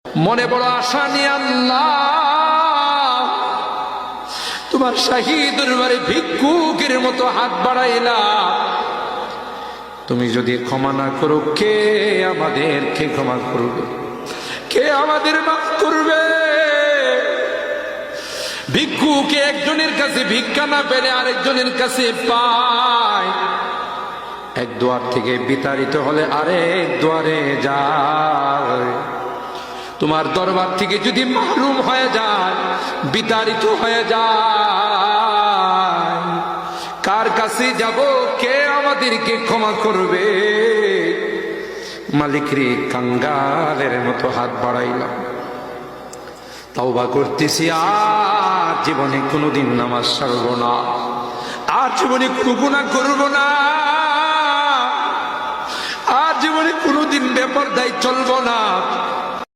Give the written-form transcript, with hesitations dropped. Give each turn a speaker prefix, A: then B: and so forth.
A: মনে বড় আশা নিয়ে আল্লাহ তোমার শাহী দরবারে ভিক্ষুকের মতো হাত বাড়াইলাম। তুমি যদি ক্ষমা না করো, কে আমাদেরকে ক্ষমা করবে? কে আমাদের মাফ করবে? ভিক্ষুকে একজনের কাছে ভিক্ষা না পেলে আরেকজনের কাছে পায়। এক দুয়ার থেকে বিতাড়িত হলে আরেক দুয়ারে যায়। তোমার দরবার থেকে যদি মাহরুম হয়ে যায়, বিতাড়িত হয়ে যায়, কার কাছে যাব? কে আমাদেরকে ক্ষমা করবে? মালিক রে, কাঙ্গালের মতো হাত বাড়াইলাম। তওবা করতেছি, আর জীবনে কোনোদিন নামাজ ছাড়ব না, আর জীবনে কোনো গুনাহ করব না, আর জীবনে কোনোদিন বেপরদায় চলব না।